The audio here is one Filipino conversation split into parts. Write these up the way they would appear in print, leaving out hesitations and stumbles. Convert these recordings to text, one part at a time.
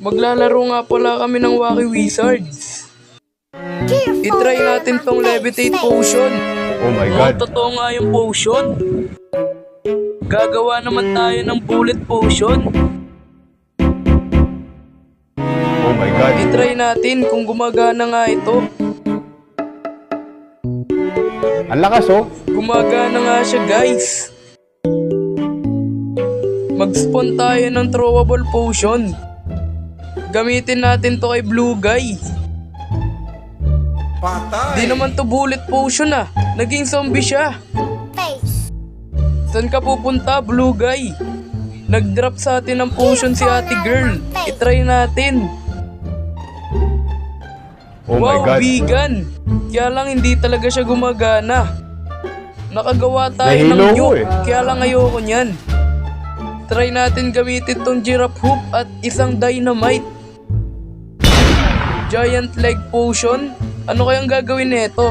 Maglalaro nga pala kami ng Wacky Wizards. I-try natin tong Levitate Potion. Oh my God. Totoo nga yung potion. Gagawa naman tayo ng Bullet Potion. Oh my God. I-try natin kung gumagana nga ito. Ang lakas oh. Gumagana nga siya, guys. Mag-spawn tayo ng throwable potion. Gamitin natin to kay Blue Guy. Patay! Di naman to bullet potion ah. Naging zombie siya. Saan ka pupunta, Blue Guy? Nag-drop sa atin ng potion si ate girl. I-try natin. Oh my Wow, God. vegan. Kaya lang hindi talaga siya gumagana. Nakagawa tayo ng Nahilo ko nuke, eh. kaya lang ayoko niyan. Try natin gamitin tong giraffe hoop at isang dynamite. Giant leg potion? Ano kayang gagawin nito?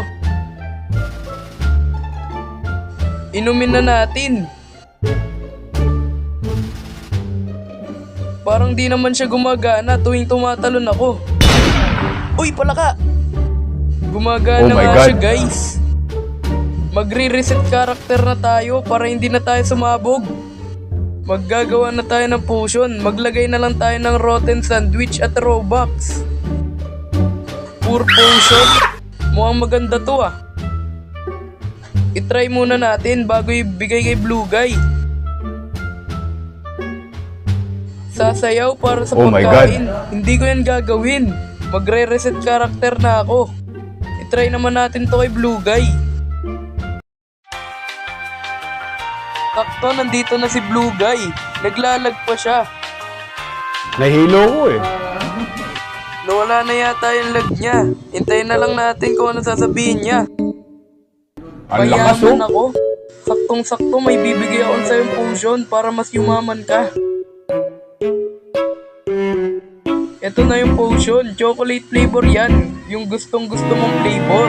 Inumin na natin. Parang di naman siya gumagana tuwing tumatalon ako. Uy, palaka! Gumagana Oh my nga God. siya, guys. Magre-reset character na tayo para hindi na tayo sumabog. Maggagawa na tayo ng potion. Maglagay na lang tayo ng rotten sandwich at Robux. Pure potion. Mukhang maganda to ah. I-try muna natin bago ibigay kay Blue Guy. Sasayaw para sa Oh my pagkain. Hindi ko yan gagawin. Magre-reset character na ako. I-try naman natin to kay Blue Guy. Sakto, nandito na si Blue Guy. Naglalag pa siya. Nahilo ko eh. Nawala na yata yung lag niya. Hintayin na lang natin kung ano sasabihin niya. Ang lakas oh. Mayaman ako. Saktong-sakto may bibigay ako sa yung potion para mas yumaman ka. Ito na yung potion. Chocolate flavor yan. Yung gustong-gusto mong flavor.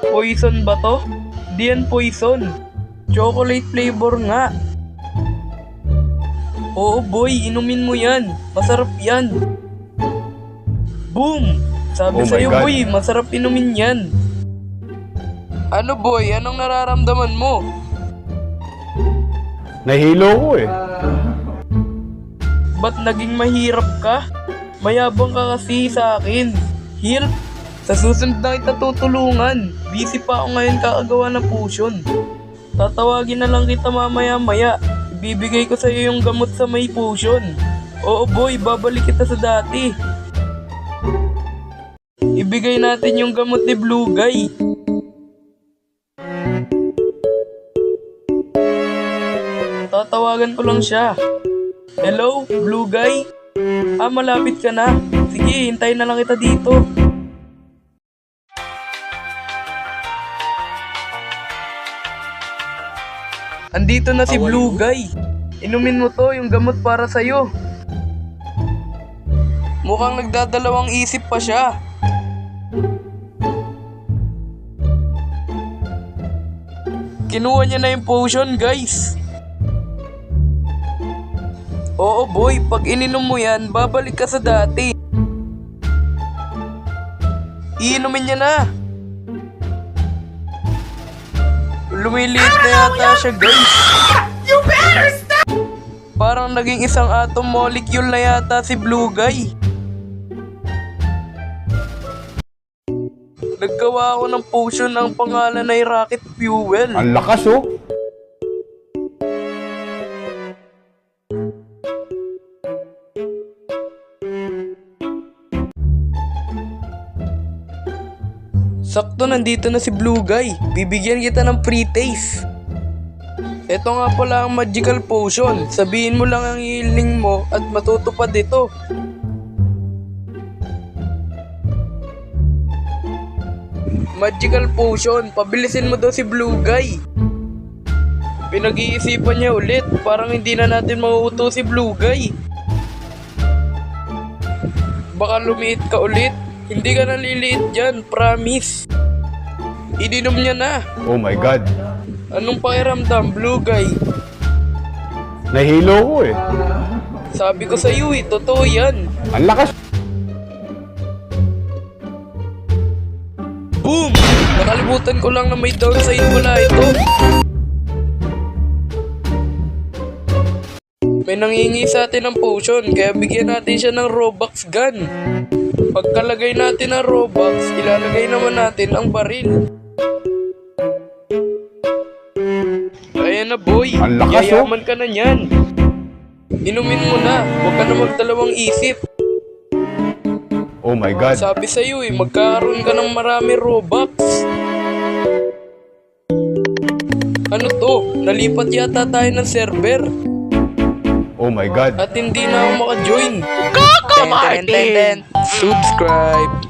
Poison ba to? Di yan poison. Chocolate flavor nga. Oo boy, inumin mo yan. Masarap yan. Boom! Sabi Oh my sa'yo God. boy, masarap inumin yan. Ano boy, anong nararamdaman mo? Nahilo ko eh. Ba't naging mahirap ka? Mayabang ka kasi sa akin. Help! Sa susunod na kita tutulungan. Busy pa ako ngayon kakagawa ng potion. Tatawagin na lang kita mamaya-maya. Ibibigay ko sa'yo yung gamot sa may potion. Oo boy, babalik kita sa dati. Ibigay natin yung gamot ni Blue Guy. Tatawagan ko lang siya. Hello, Blue Guy? Malapit ka na. Sige, hintayin na lang kita dito. Andito na si Blue Guy. Inumin mo to, yung gamot para sa'yo. Mukhang nagdadalawang isip pa siya. Kinuha niya na yung potion, guys. Oo boy, pag ininom mo yan, babalik ka sa dati. Iinumin niya na. Lumiliit na yata siya, guys. You better stop! Parang naging isang atom molecule na yata si Blue Guy. Naggawa ako ng potion ng pangalan ay Rocket Fuel. Ang lakas oh. Sakto, nandito na si Blue Guy. Bibigyan kita ng free taste. Ito nga pala ang magical potion. Sabihin mo lang ang hiling mo at matutupad ito. Magical potion. Pabilisin mo daw si Blue Guy. Pinag-iisipan niya ulit. Parang hindi na natin mauuto si Blue Guy. Baka lumiit ka ulit. Hindi ka naliliit dyan, promise. Ininom niya na. Oh my God. Anong pakiramdam, Blue Guy? Nahilo ko eh. Sabi ko sa'yo eh, totoo yan. Ang lakas. Boom! Nakalimutan ko lang na may downside pala ito. May nangingi sa atin ng potion, kaya bigyan natin siya ng Robux gun. Pagkalagay natin ng Robux, ilalagay naman natin ang baril. Ayan na boy, Ang lakas, oh. yayaman ka na niyan. Inumin mo na, huwag ka na magdalawang isip. Oh my God. Sabi sa'yo eh, magkakaroon ka ng marami Robux. Ano to? Nalipat yata tayo ng server. Oh my God. At hindi na ako maka-join. Coco Martin! Subscribe!